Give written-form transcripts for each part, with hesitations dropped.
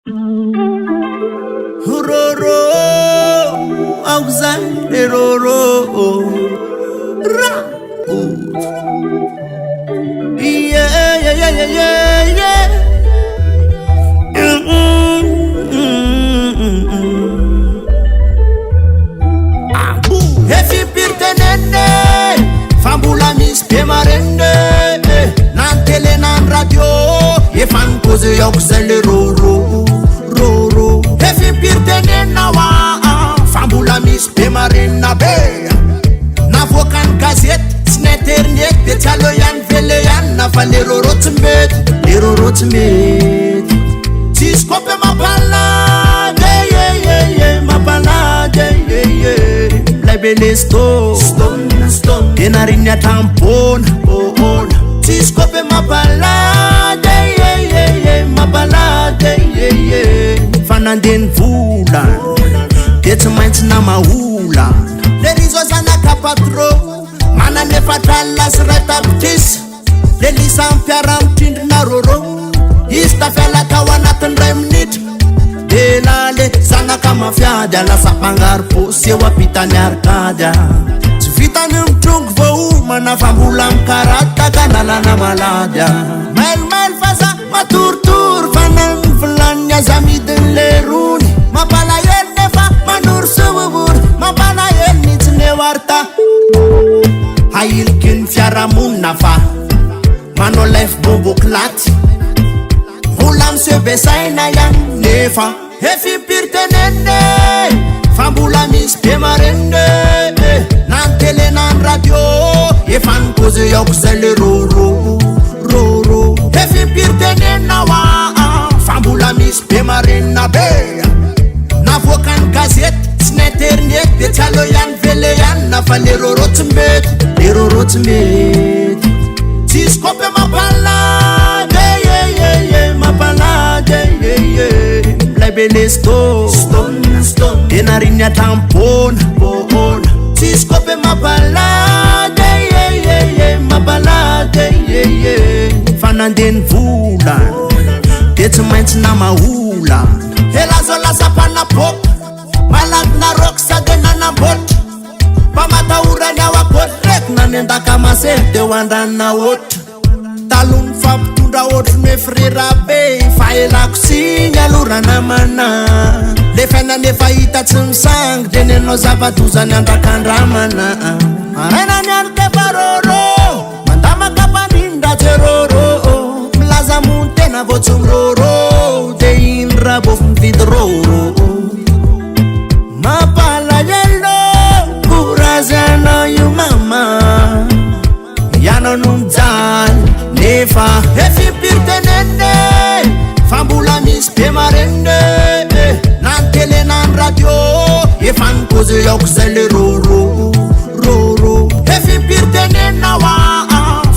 Roro, outside Roro, yeah. Efi pirtenende, fambula mis pemarende, nan tele nan radio, e fan pose yoksele Roro. Efi pirtenena wa, fambula mis pemarena be, na vokan gazet, sneternet, betaloyan veleyan, na fale rorotmet, Tiskope mapalade, mapalade, Blabele stone, Enarinya tampon, Tiskope mapalade, mapalade, Fananden vulan, Determines na mahula, Ladies was anaka patro, Mana nefatala srataptis, Ladies ampiaram tind naroro, Ista fela kawanatan remnit Delale sana kama fiada La sapangar po siya pitani arkada Sivitani mtung vau Mana fambulang karata Kanala na malada Mail fasa maturtur Fanang flanya zamidin leruni Mapalayen nefa manur subur Mapalayen nitne warta Hayilkin fiara munafa Mano lef bobo klati Ulam se besaina yang nefa Efi pirtenende Fambula mis pemarende Nan tele nan radio Efan pose yoksele Roro Efi pirtenena wa Fambula mis pemarena be Na vokan gazet Sneternet Betaloyan veleyan Na fale rorotmet Tiskope mapalade Mapalade Blabele stone Enarinya tampon Tiskope mapalade Mapalade Fananden vulan Determines na mahula Helazola sapana pop Malag na roksa denana bot Pamata uranya wakot Rek na nenda kama sete wanda na wot Talun fap tunda wot me frira be Faila kusinya lura na mana Lefena nefa ita tsimsang Dene no zapatuza nyanda kandramana Arena nyante paroro Mandama kapaninda teroro Mlaza munte na votsumroro De inra bof mvidroro Mapala yello Kurazana you mama Yano numzal Nefa Efi pirtenende Fambula mis pemarende Nan tele nan radio Efan pose yoksele Roro Efi pirtenena wa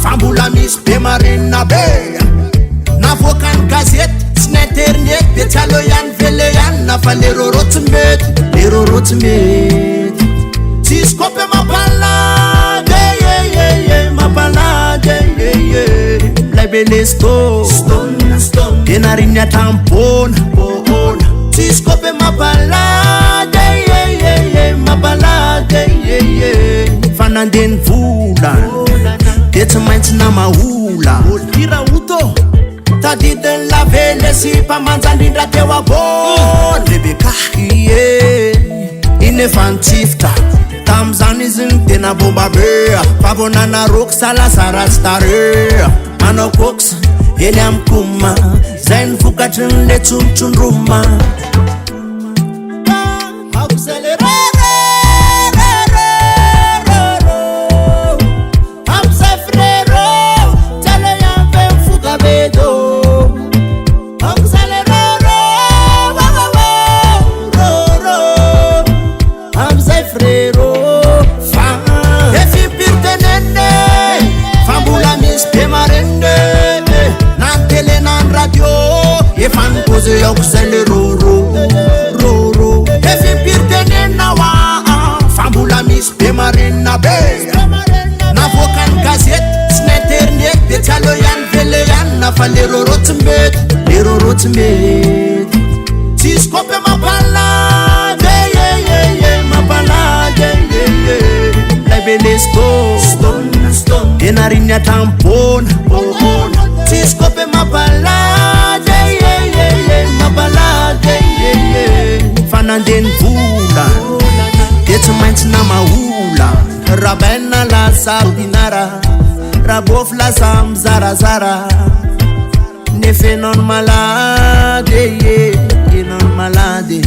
Fambula mis pemarena be Na vokan gazet Sneternet Betaloyan veleyan Na fale rorotmet Tiskope mapalade Mapalade Blabele stone Enarinya tampon Tiskope mapalade Mapalade Fananden vulan Determines na mahula Olpira uto Tadiden la vele si pamanzandindra tewa bon Rebecca Inefantifta Tamzani tena bomba bea Pavona na roksa la sarastare Mano koks Eliam kuma Zain fukatun le tumtun ruma Efan pose yoksele Roro Efi pirtenena wa Fambula mis pemarena be Na vokan gazet Sneternet Betaloyan veleyan Na fale rorotmet atrampona tsisy mampalady mampalady fanandeny vola de tsy maintsy namaola rabaina lasa binara rabofo lasa mizarazara nefa enao malady enao malady